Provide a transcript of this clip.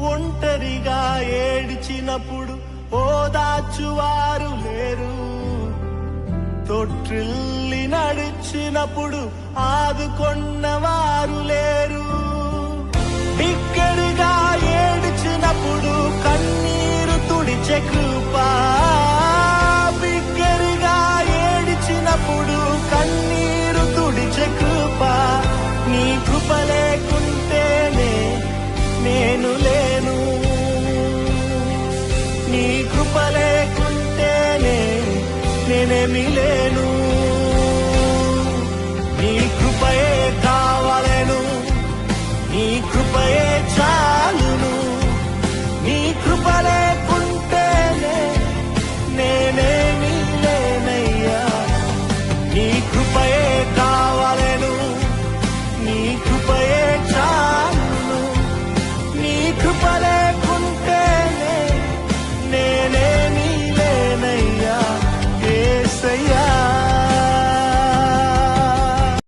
ఒంటరిగా ఏడ్చినప్పుడు ఓదార్చువారు లేరు, తొట్టిల్లి నడిచినప్పుడు ఆదుకొన్నవారు లేరు. బిగ్గరగా ఏడ్చినప్పుడు కన్నీరు తుడిచే కృప, బిగ్గరగా ఏడ్చినప్పుడు కన్నీరు తుడిచే కృప. నీ కృప లేకుంటేనే నేను లేను, నీ కృప లేకుంటేనే నేనేమి లేను.